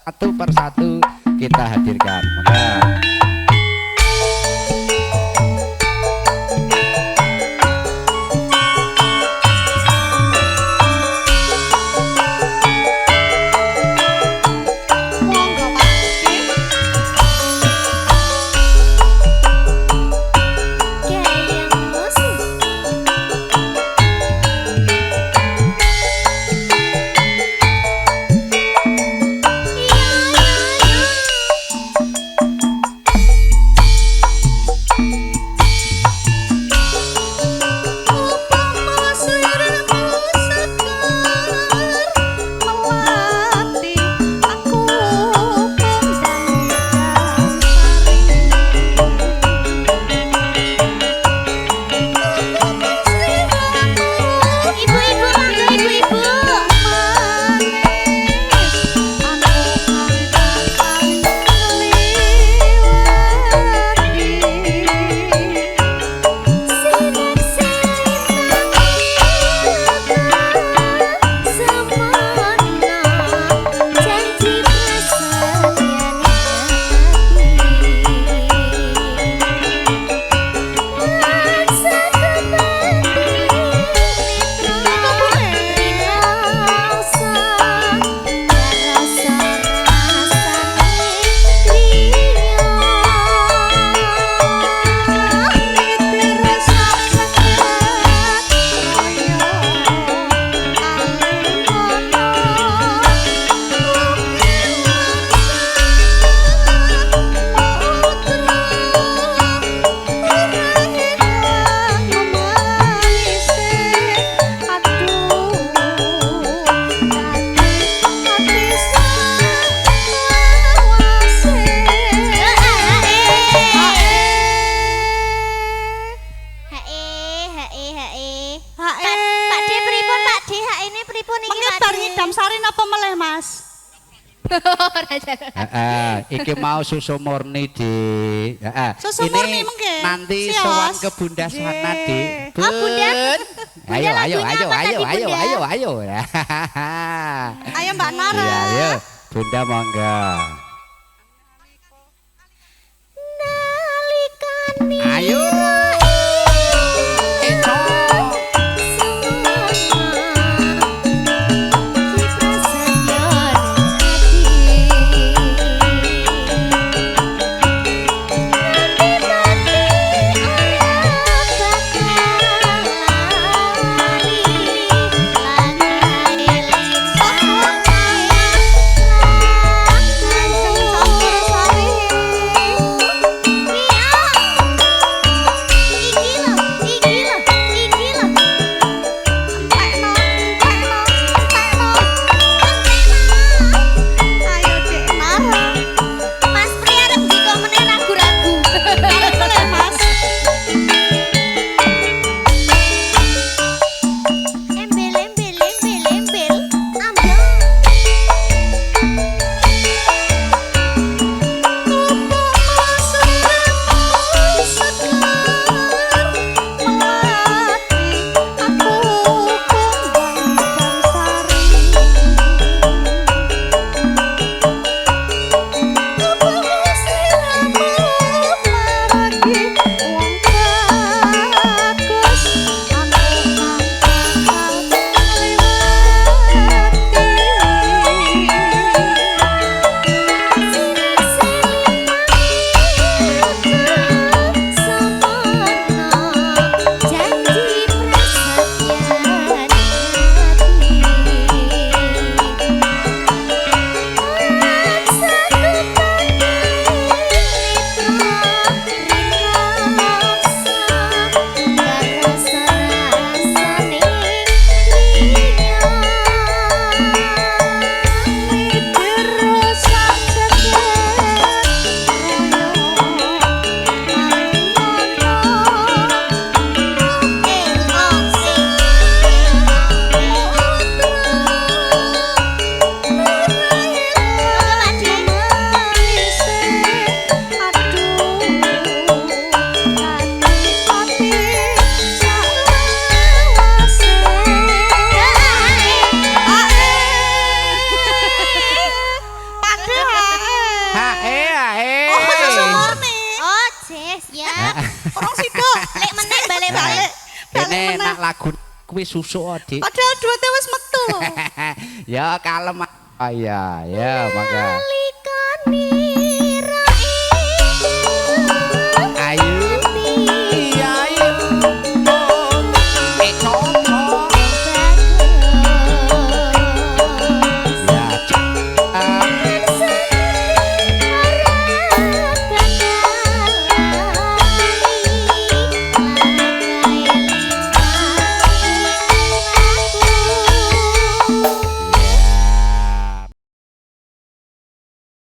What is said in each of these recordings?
satu persatu kita hadirkan. Maka iki mau susu murni di susu ini murni mungkin nanti sowan ke Bunda Sana di Bun. Ayo ayo ayo Mbak Nara iya ayo Bunda monggo ayo Ya. Orang sido. Lek meneh balik-balik. Ini nak lagu kuwi susuk Dik. Padahal duwite wis metu. Ya kalem. Ya, ya mangga. Ayo. Iya, ayo. Ngomong. Ya,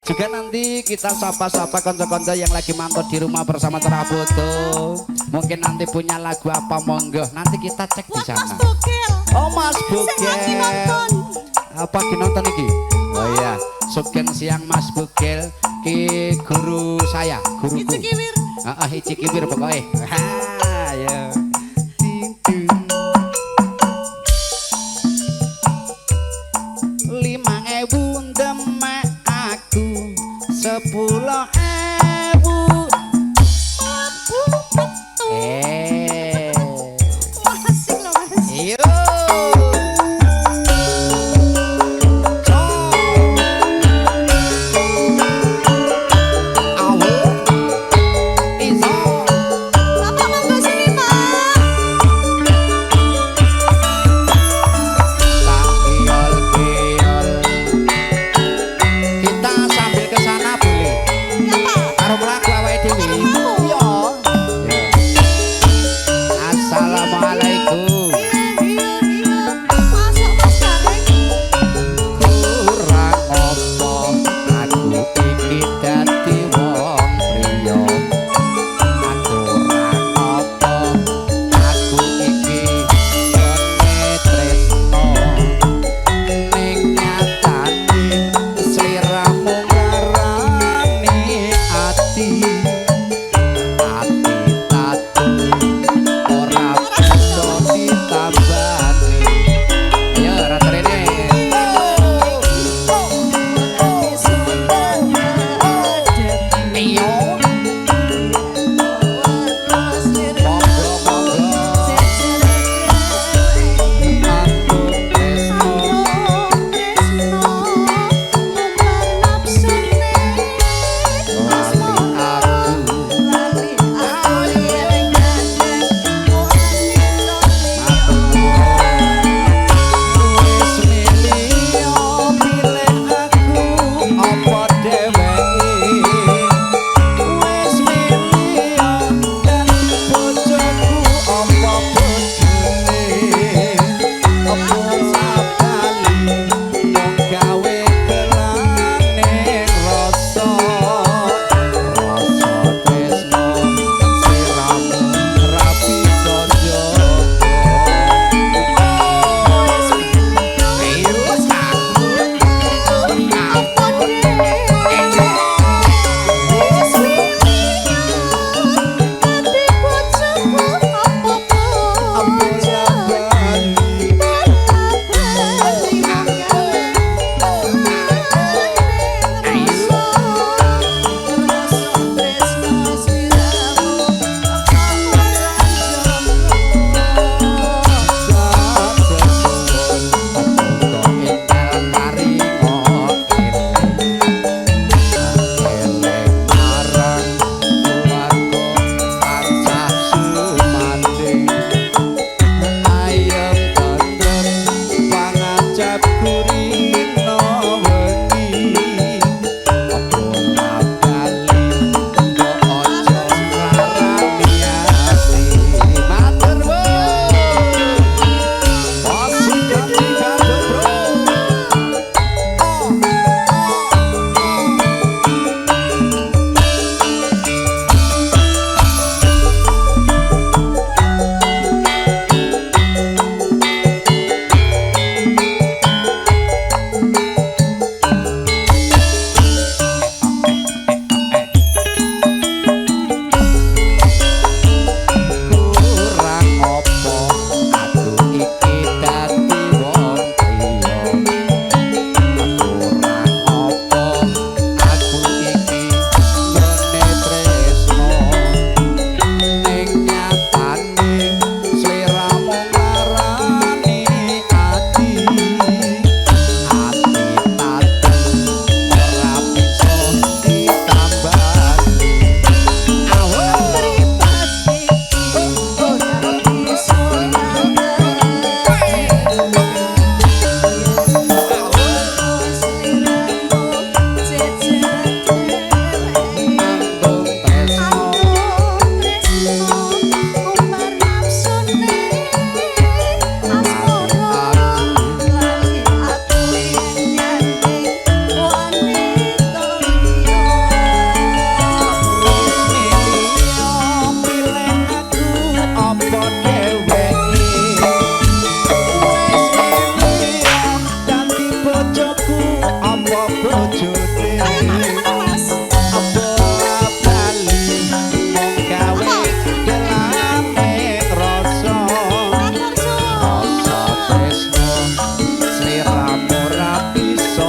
juga nanti kita sapa-sapa konco-konco yang lagi mantau di rumah bersama Teraboto. Mungkin nanti punya lagu apa monggo. Nanti kita cek di Mas sana. Bugil. Oh Mas Sing lagi Bugil. nonton. Apa ki nonton iki? Oh iya, Sugeng siang Mas Bugil ki guru saya, guruku. Iji kiwir. Heeh, Iji kiwir pokoke. Ha, ya. Ting, ting. 5.000 demek aku 10.000 Asik loh Mas. Yo. Bapak monggo sini Pak. Kita sambil ke sana boleh. Ya bojone Ayo mana Mas? bola bali mung gawe delane rasa rasa tresno sliramu ra bisa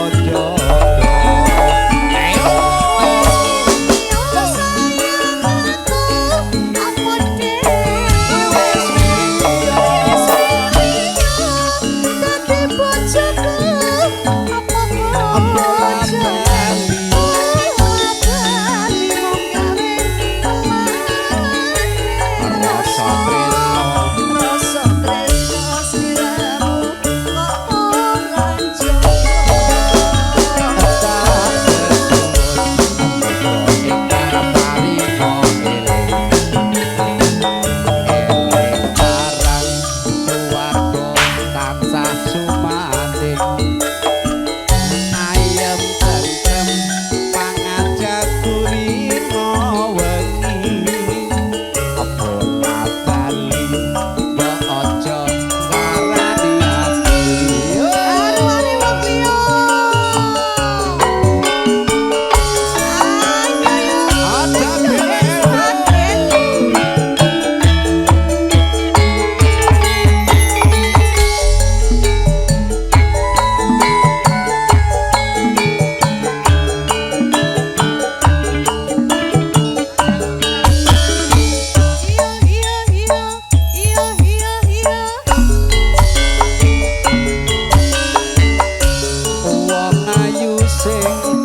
jaga ayo suwun.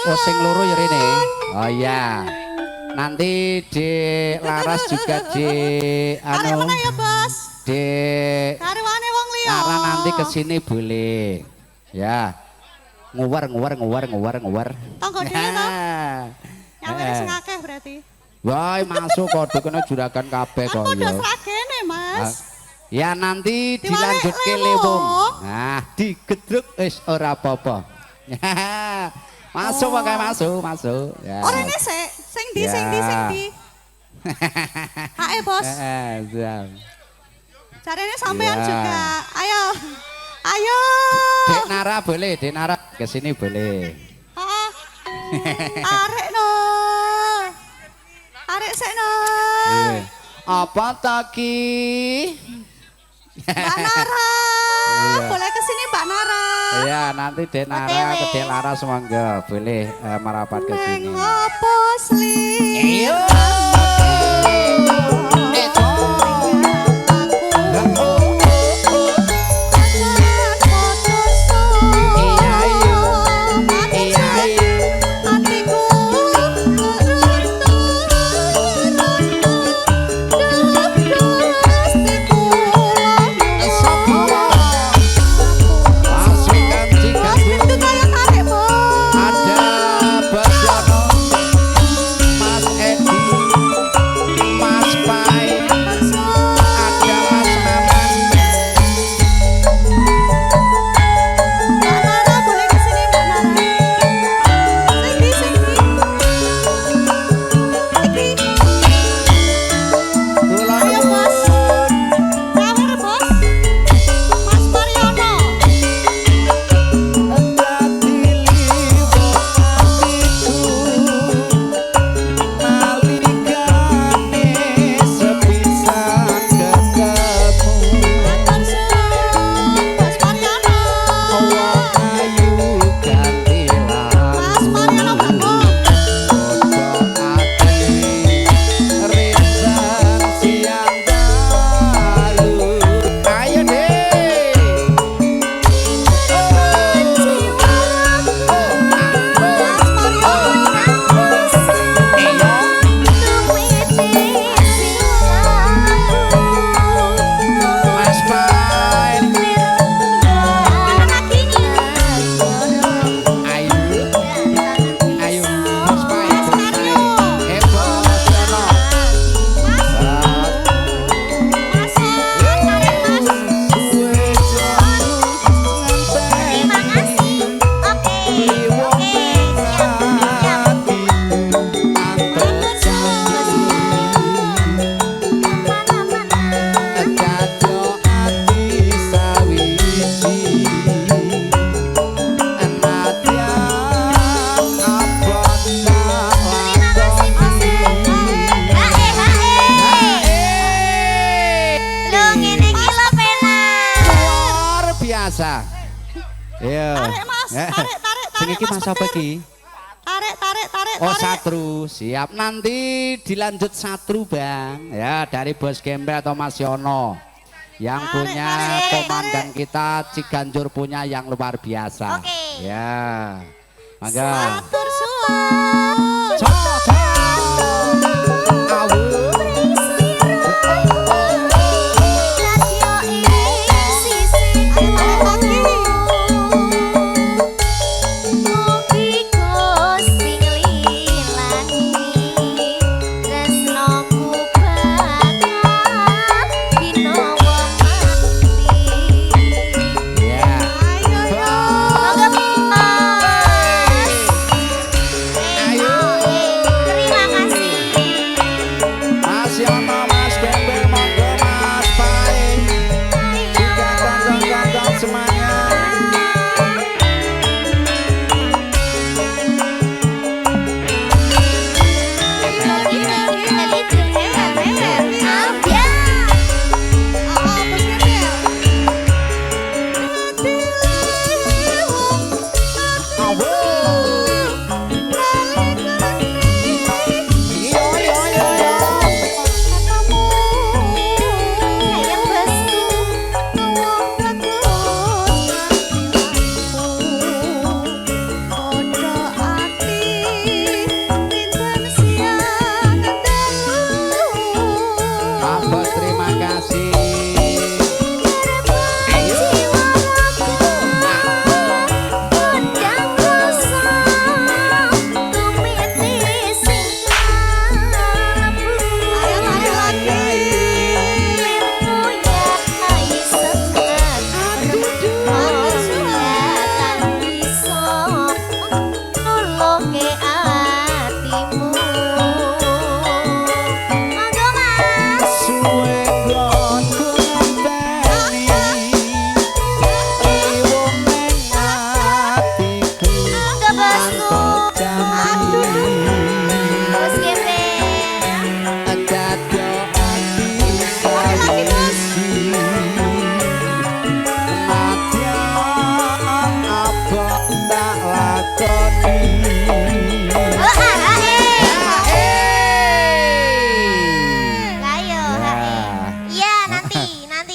Oh sing loro ya rene. Oh iya. Nanti di Laras juga di anu mana ya, Bos? di Karwane wong liya. Nara nanti kesini boleh. Ya. Nguwar. Tonggo dhewe to. Nyawere sing akeh berarti. Wah, masuk kok kena juragan kabeh kok Aku udah ya. seragene, Mas. Ya nanti Diwalek dilanjut ke lewong. lewong. Nah, digedruk wis ora apa-apa. Masuk pakai masuk. Ya. Orene sik, sing di. Hae, Bos. Siap. Caranya sampean Ya. juga. Ayo. Dek Nara boleh, Dek Nara ke sini boleh. Heeh. Arek no. Arek sik no. Iya. Apa taki? Mbak Nara. Iya. Boleh ke sini Mbak Nara. Iya, nanti Dek Nara ke Dek Lara semangga boleh merapat ke sini. Ngopo sli? Iyo. Ada Basiono, Mas Edi, Sing iki Mas apa iki? Tarik. Oh Satru, siap nanti dilanjut Satru Bang ya dari Bos Gembel atau Mas Yono yang punya komandan kita Ciganjur punya yang luar biasa. Oke. Ya, mangga. Matur suwun.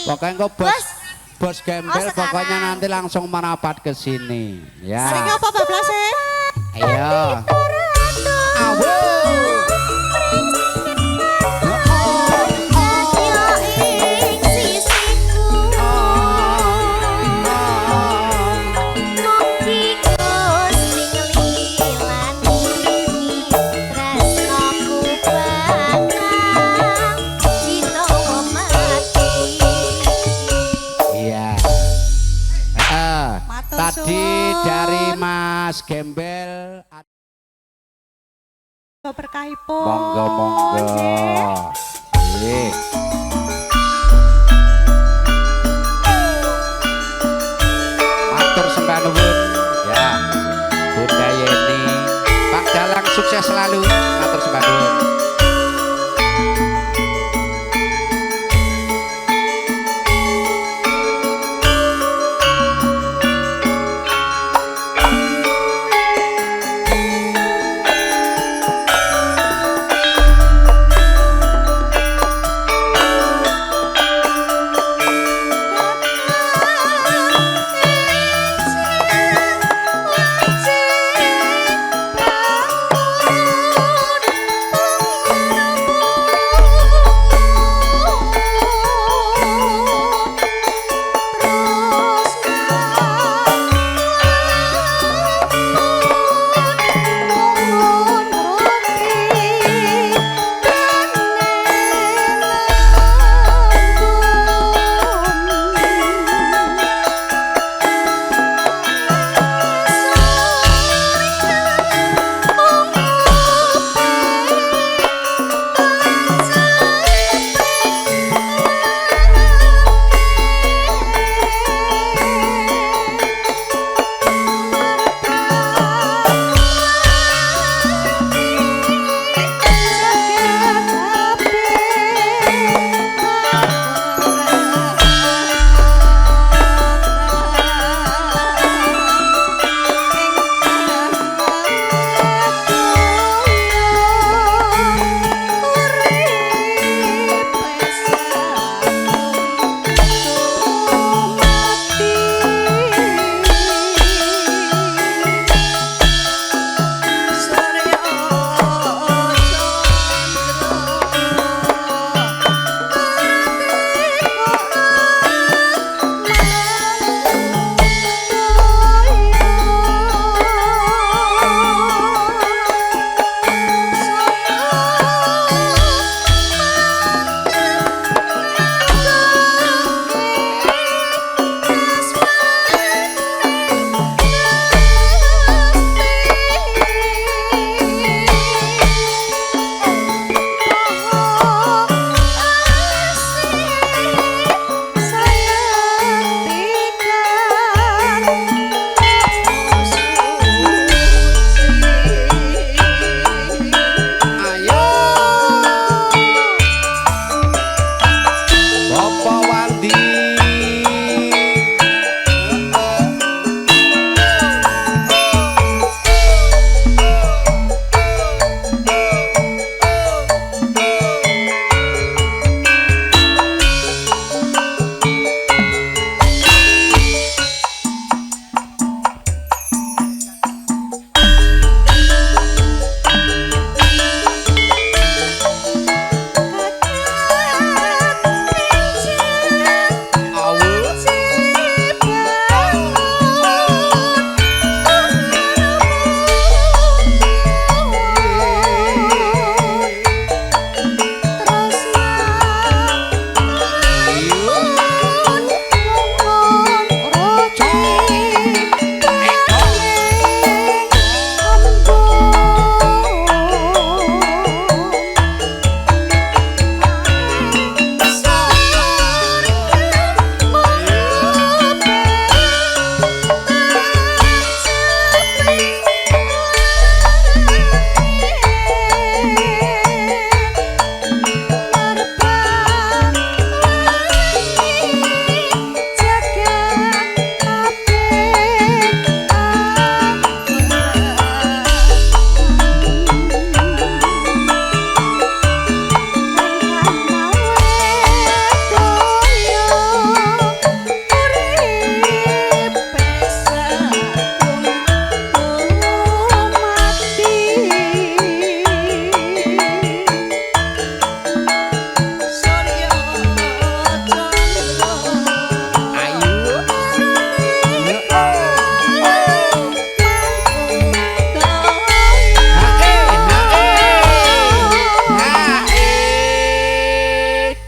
Pokoknya kok bos Gembel pokoknya nanti langsung merapat ke sini ya. Hari apa bablasnya? Ayo. Awo. Tadi dari Mas Gembel berkahipun. Monggo. Matur sembah nuwun ya. Bunda Yeni, Pak Dalang sukses selalu. Matur sembah nuwun.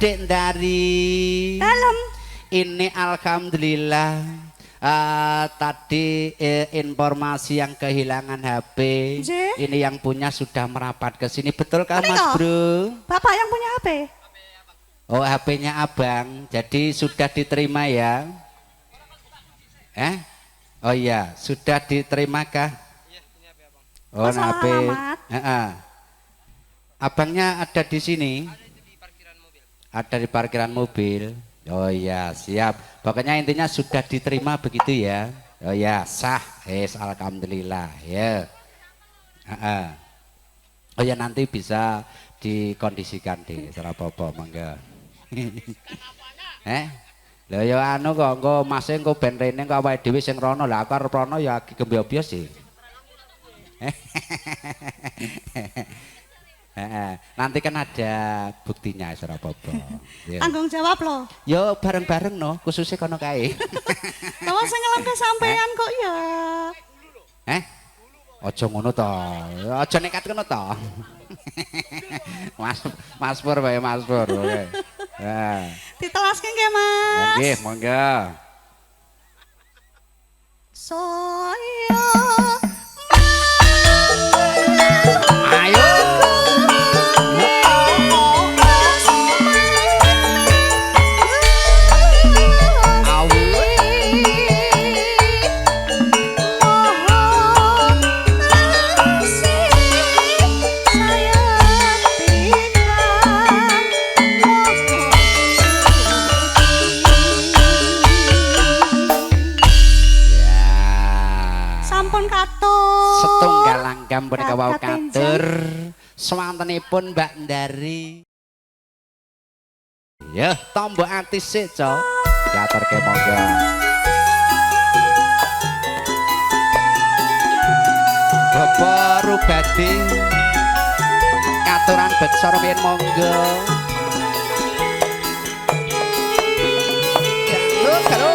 Dek Ndari. Dalam. Ini alhamdulillah. Tadi informasi yang kehilangan HP. Ini yang punya sudah merapat ke sini. Betul kan Mas Bro? Bapak yang punya HP. Oh, HP-nya Abang. Jadi sudah diterima ya? Oh iya, sudah diterima kah? Oh, HP. Abangnya ada di sini? Ada di parkiran mobil. Oh iya, siap. Pokoknya intinya sudah diterima begitu ya. Oh ya, sah. Alhamdulillah ya. Oh ya, nanti bisa dikondisikan di Serapopo mangga. Lho ya anu kok engko Mas engko ben rene kok awake dhewe sing rono. Lah aku arep rono ya gembyobyo sih. Nanti kan ada buktinya Serapopo. Tanggung jawab loh. Yo bareng-bareng no, khususnya kono kae. Lha sing ngelampe sampean kok ya. Aja ngono to. Aja nekat ngono to. Mas Pur bae Mas Pur. Ditelaske nggih, Mas. Nggih, monggo. Saya ayo setunggal langgam punika wau katur swantenipun Mbak Ndari. Ya, tombok ati sik, Cok. Diaturke monggo. Bapak Rubadi katuran beksa rumiyin monggo. Halo.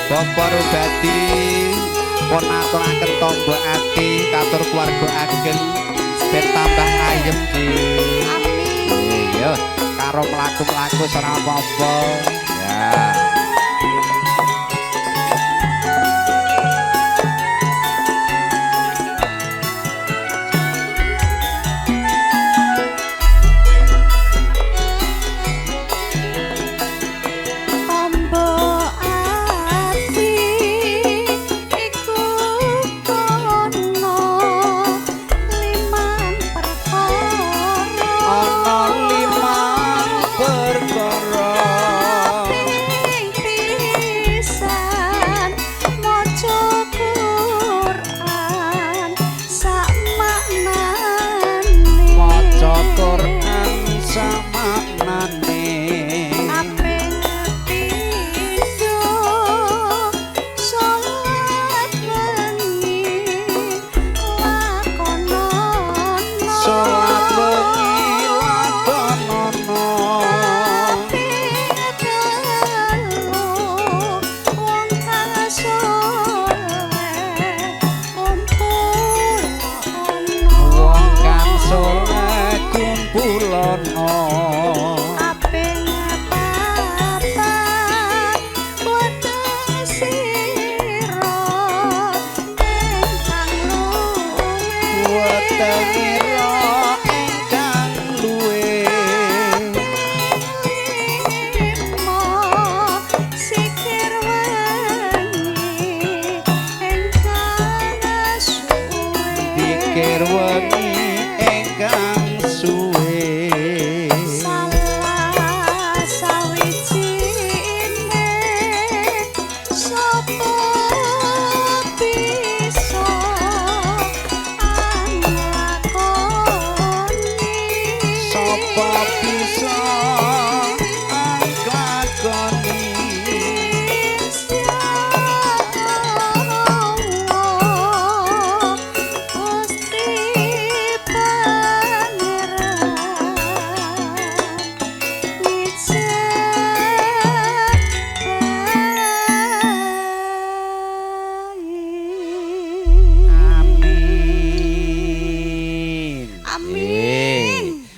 Bapak Rubadi pun aturaken tombo ati katur keluarga ageng ben tambah ayem di. Amin. Iya, karo mlaku-mlaku ora apa-apa. Ya.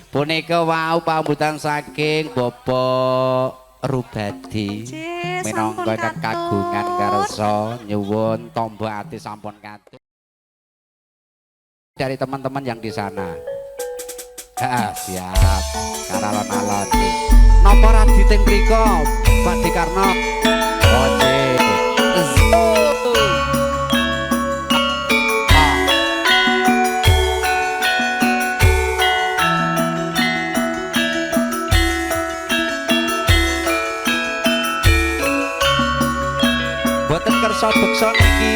Punika wau pambutan saking Bapak Rubadi minangka kagungan karsa nyuwun tombo ati sampun katur dari teman-teman yang di sana. Siap karalon-alon napa radi teng mriko Pak Dekarno. Kersa beksa niki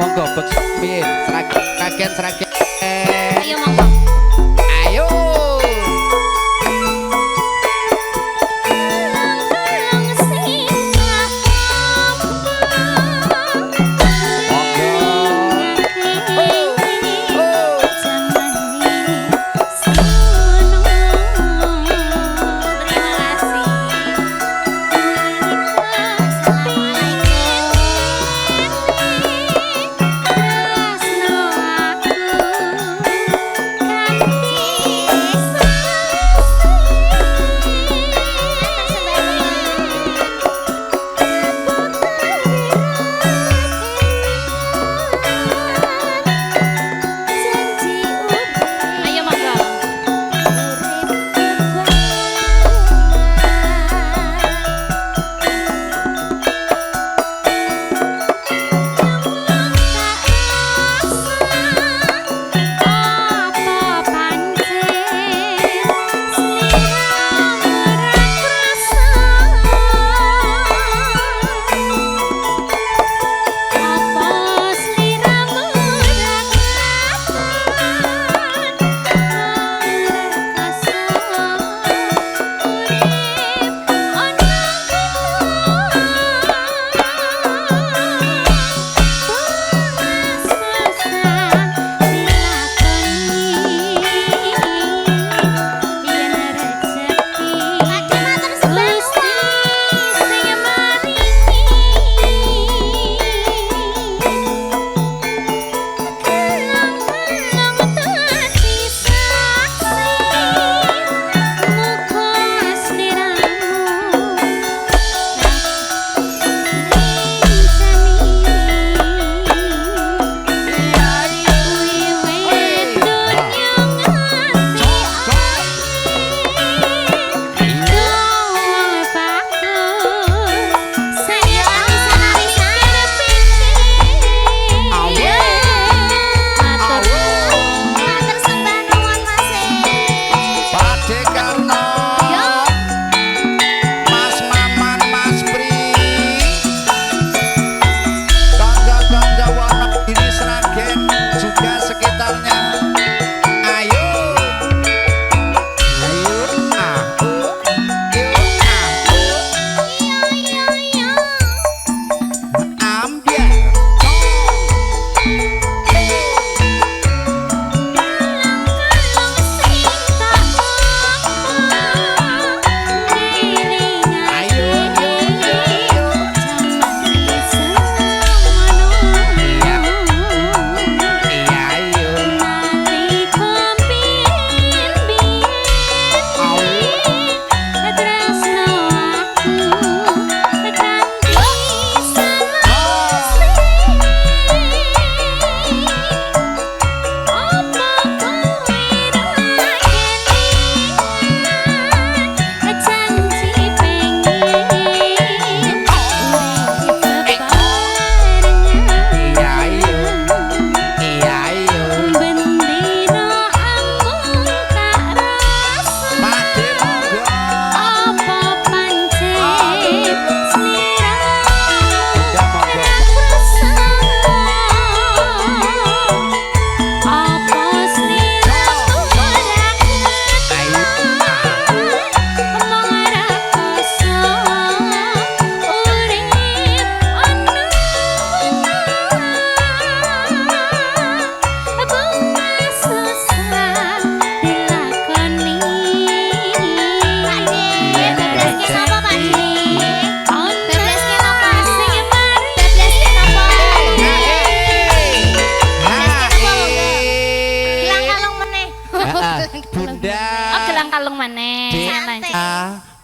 monggo beksa piye seragen Ayo monggo ayo Aku maneh. Dek, Lanjut.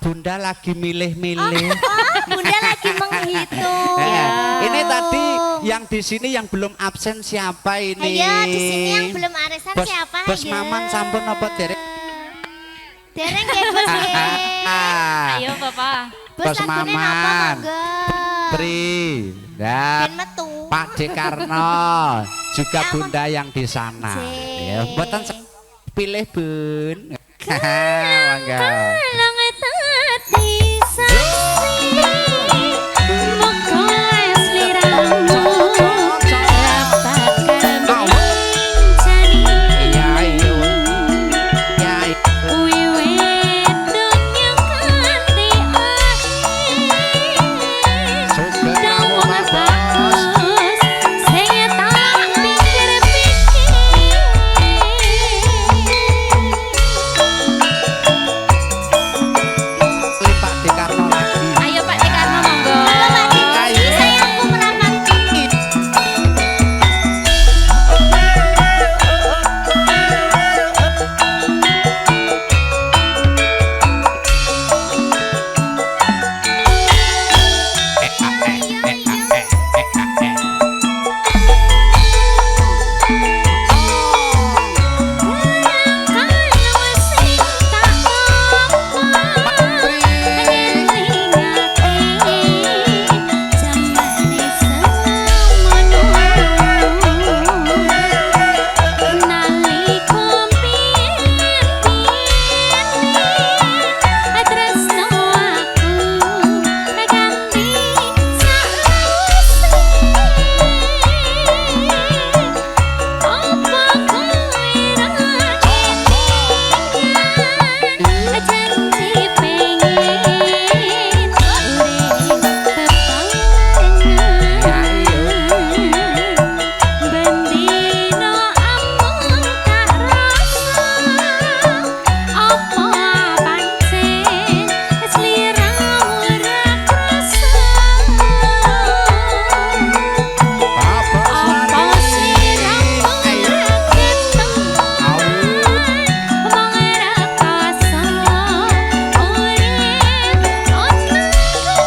Bunda lagi milih-milih. Bunda lagi menghitung. Ini tadi yang di sini yang belum absen siapa ini? Ayo di sini yang belum arisan Bos, siapa? Bos ayo? Maman sampun apa derek? Dereng ya bos ya. Ayo Bapak. Bos Bos lagune Maman. apa monggo? Pri, dan Ben metu. Pak Dekarno, juga Bunda yang di sana. Cek. Ya, buatan pilih Bun. Mangga. Lang tadi saksi mokol sliramu rapatkan mencani Ya ayo. Ya ayo. wiwit dunya kanthi Sugeng dawa rawuh, Bos. bagus sing tak pikir-pikir. Pak Dekarno lagi. Ayo Pak Dekarno monggo. Ayo. Sayangku merapat.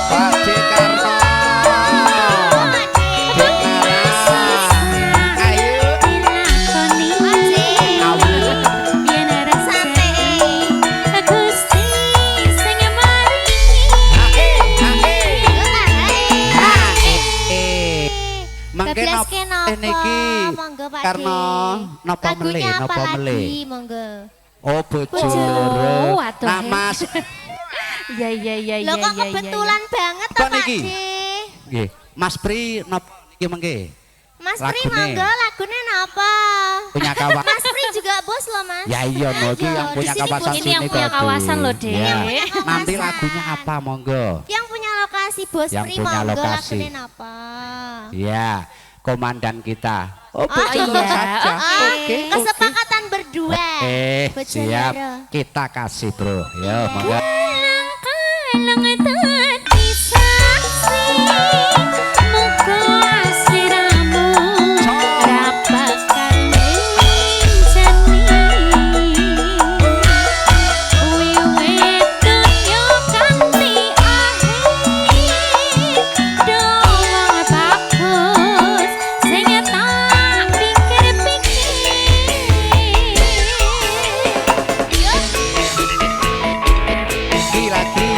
Pak Dekarno. Ayo. Mangke Bablas napa ke napa? niki? Monggo, Pak Karena De. napa Lagunya melih, apa napa melih? lagi, monggo. Oh, bojo Bojo, loro. waduh. Nah, Mas, Ya ya ya Loh ya kok ya. kebetulan banget Apa toh Pak niki? De. nggih. Mas Pri napa niki mengke? Mas Pri Lagune. monggo lagune napa? Punya kawan. Mas Pri juga bos loh Mas. Ya iya no, iki Ayo, yang punya di sini kawasan Ini sini yang punya kok, kawasan Bu. loh, Dek. Ya. Yang punya Nanti kawasan. lagunya apa monggo? Yang punya lokasi bos Yang Pri punya monggo lokasi. lagune napa? Ya, komandan kita. Oh, Oh, betul iya. saja. Ah, Oke. kesepakatan berdua. Bojo Siap. loro. Kita kasih, Bro. Ya, monggo. Lang tadi saksi mokol sliramu rapatkan mencani wiwit dunya kanthi dawa bagus sing tak pikir-pikir. Lagi.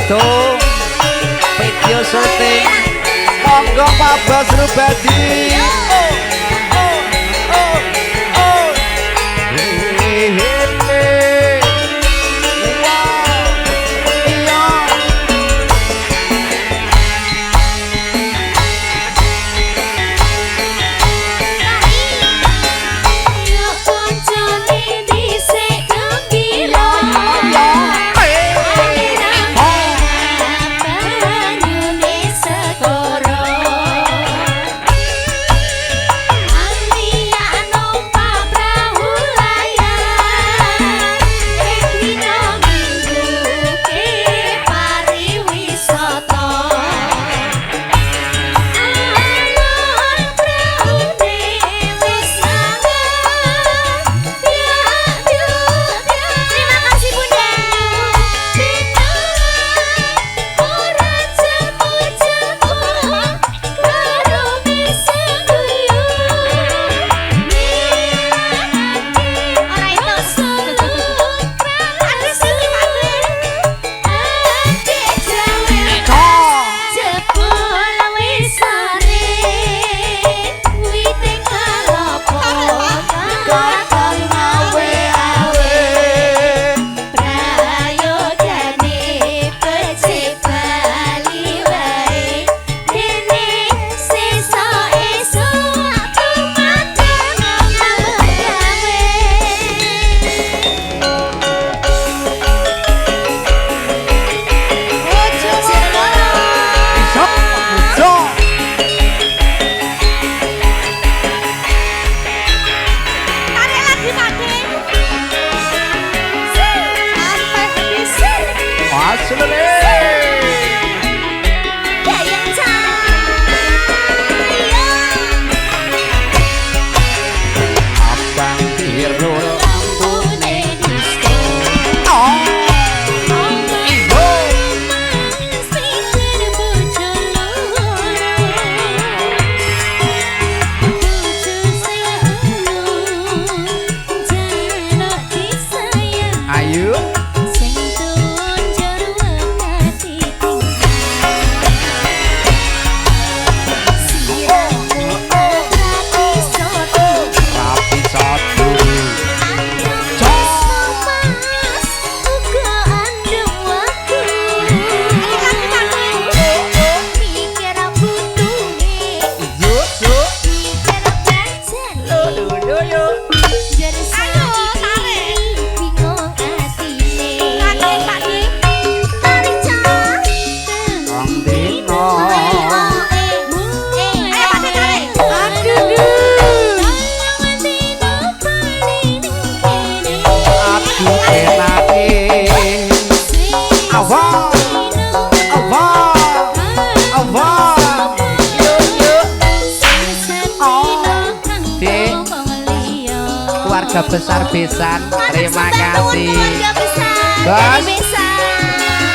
foto video syuting monggo Pak Bas Rubadi. Yo yo. Jadi saiki bingung atine. Tarik, tarik. Tarik, Cak. Wong dino. Aduh enake. Awak. Awak. Awak. Yo yo. Dik. Keluarga besar Besan. Terima kasih. Keluarga besar. Bos. Besan.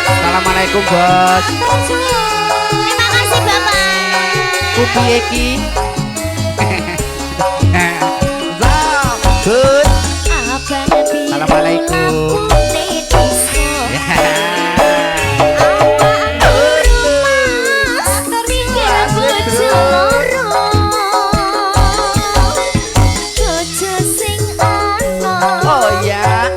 Assalamualaikum bos. Terima kasih Bapak. Kupiye ki? Bos. Assalamualaikum. Oh ya.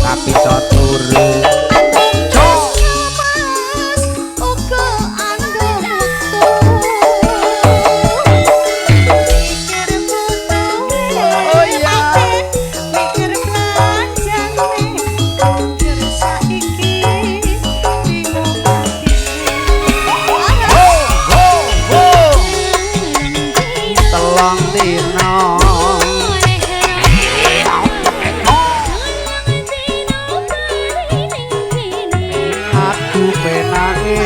Tapi so turu. Telong dino. Aku penake.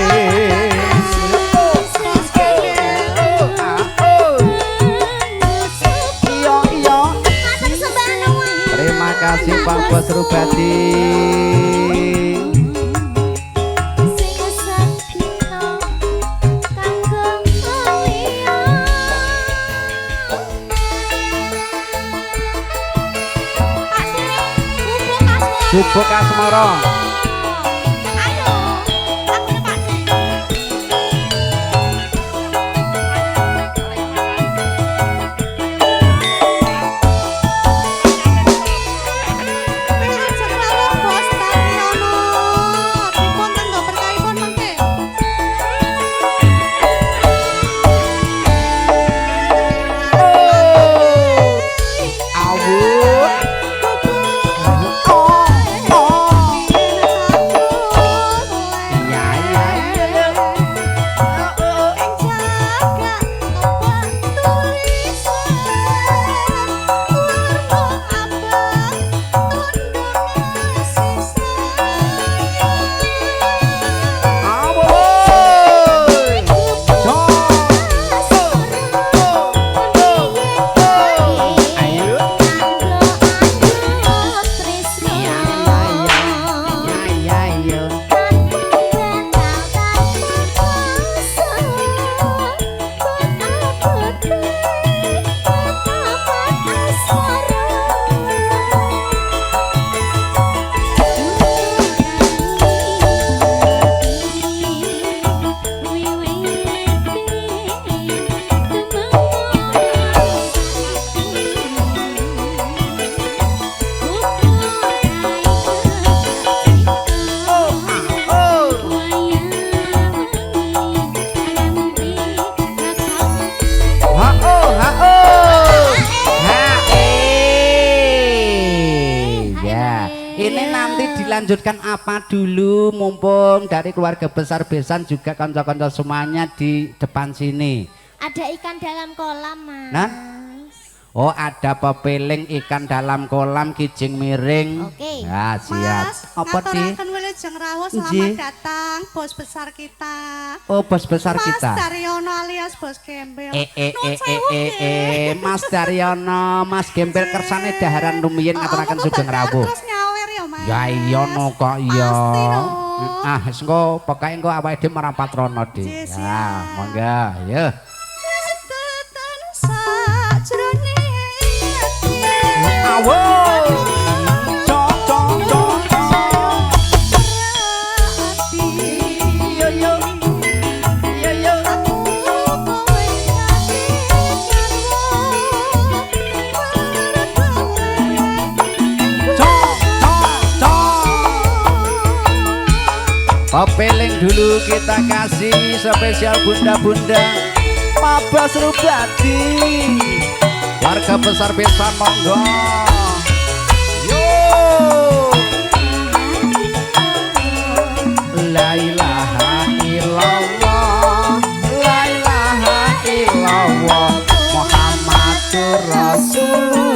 Iya iya. Terima kasih Pak Bos Rubadi. Bubuk Asmara. Ini nanti dilanjutkan apa dulu, mumpung dari keluarga besar Besan juga kanca-kanca semuanya di depan sini. Ada ikan dalam kolam, Mas. Nah? Oh, ada pepeling ikan dalam kolam kijing miring. Oke. Ya, siap. Mas, Apa di? ngaturaken wilujeng rawuh, selamat datang bos besar kita. Oh, bos besar Mas kita. Daryono alias Bos Gembel. Mas Daryono, Mas Gembel kersane daharan rumiyin ngaturaken sugeng rawuh. Terus nyawer ya, Mas. Ya iya no kok iya. Pasti no. Ah, wis engko pokoke engko awake dhewe marang patrono, Dik. Yes, Ya, siap. monggo, ya. Tetan sajroning ati. Awoi. Cok cok cok cok. Ati. Yo yo. Yo yo. Aku kowe ati Pepeling dulu kita kasih spesial bunda-bunda Mabas Rubadi warga besar Besan monggo yo la ilaha illallah la ilaha illallah Muhammadur Rasulullah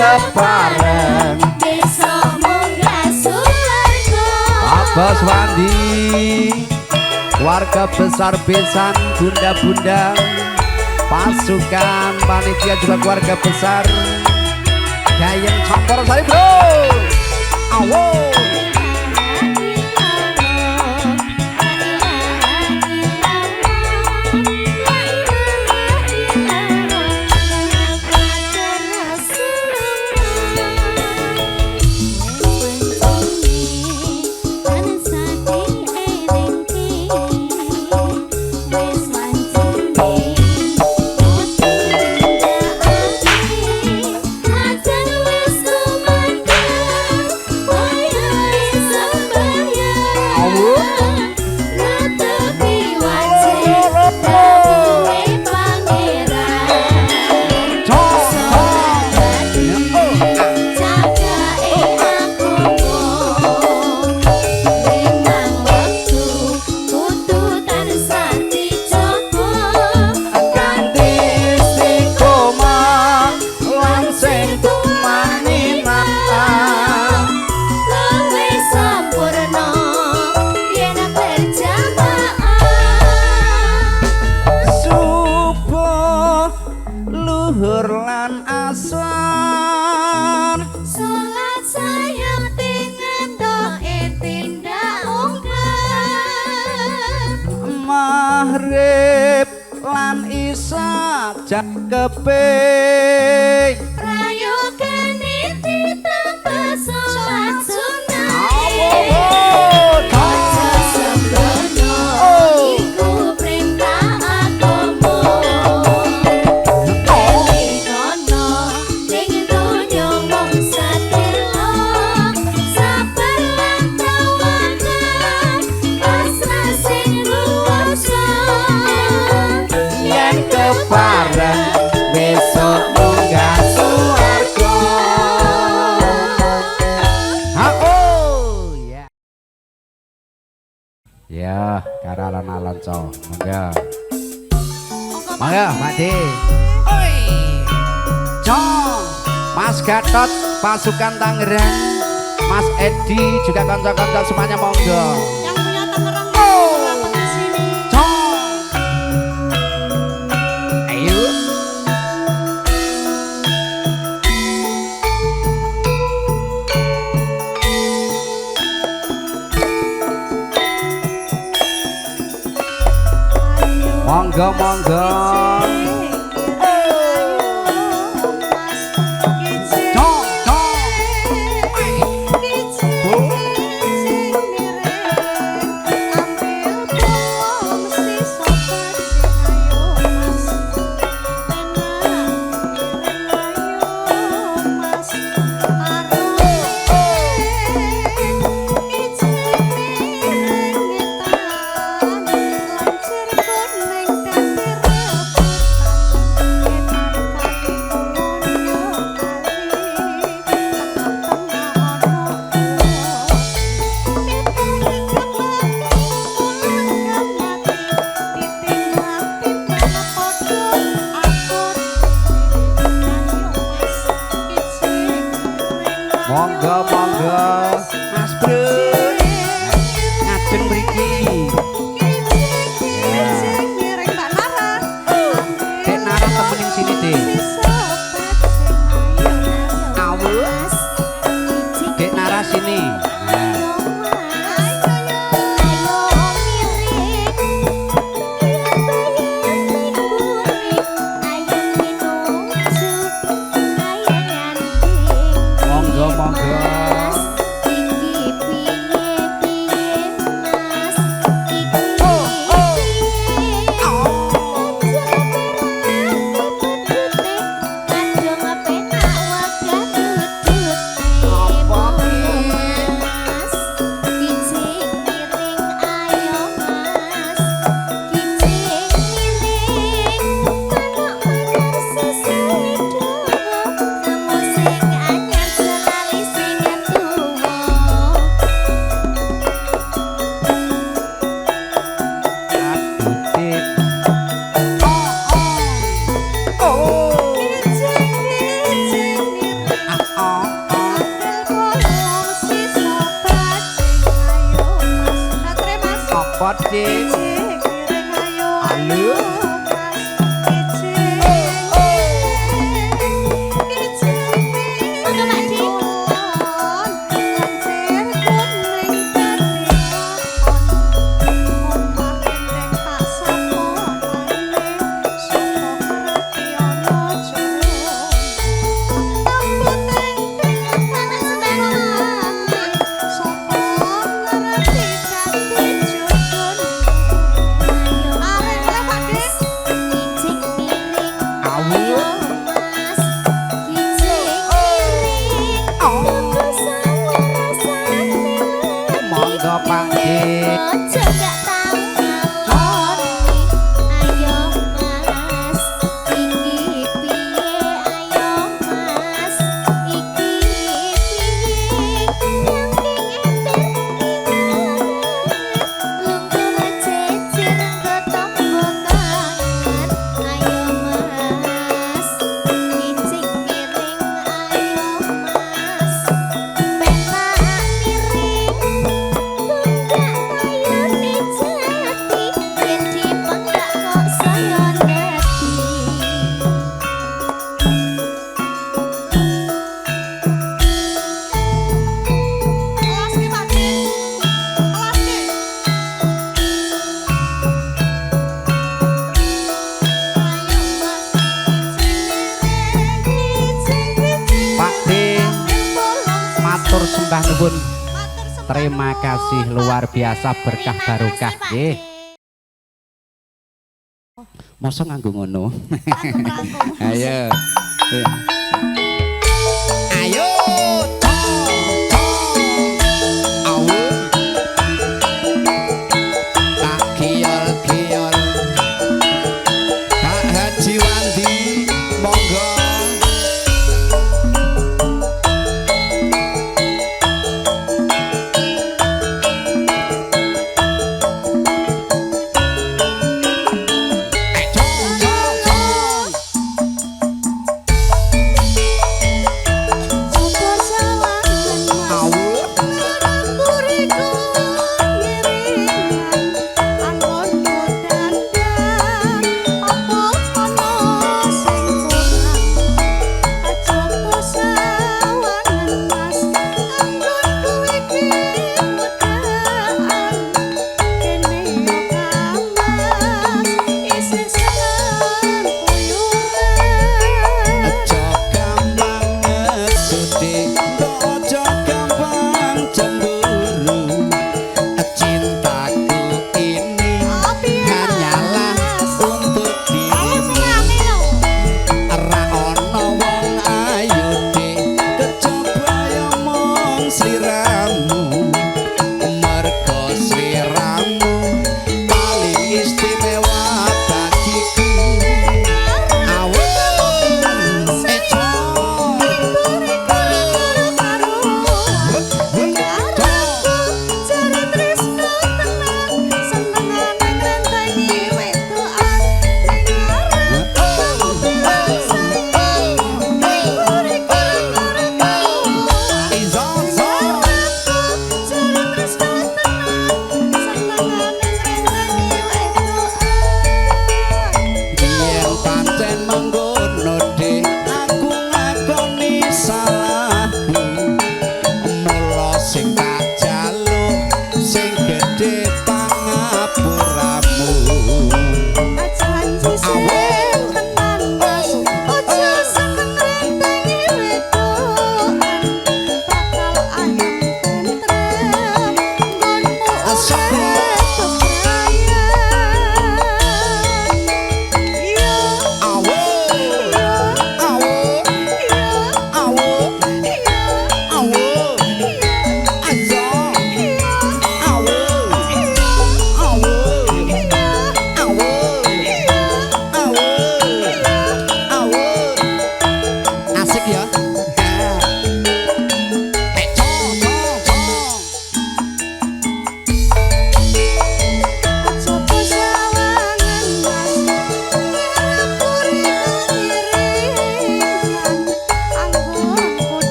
kepareng besok munggah suwarga Bos Wandi warga besar Besan bunda-bunda pasukan panitia juga keluarga besar Gayeng Campur Sari bro awo lan asar salat sayang dengan doa tindak ungkap maghrib lan isya jakepe prayogan iki tambah salat sunah kepareng besok munggah suwarga ya ya karalan alonco mangga mangga Mati oi Jong Mas Gatot pasukan Tangerang Mas Edi juga kanca-kanca semuanya monggo yang punya Tangerang ke sini. Monggo Dik. Kiring ayo Halo. Monggo Pak Dik. Icik piring Awu. Mas Icik piring Tunggu saya rasane Monggo Pak Dik. Ojo gak tau ngaloni Ayo mas Iki piye Ayo mas Iki piye Yang ember Lungguh jejer Gotombo kangen Ayo mas Icik piring Ayo mas Petak miring Pundak kayane jati Yen dipengak kok saya ngerti Alas ki Pak Dik. Alas ki. Ayo mas Pak Dik, matur sembah nuwun. Matur sembah Terima nuwun, kasih luar biasa berkah barokah nggih. Mosok nganggo ngono. Rangkum-rangkum. Ayo. Ayo. Awu. Tak kiol-kiol. Pak Haji Wandi, monggo. Cong, cong, cong.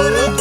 urip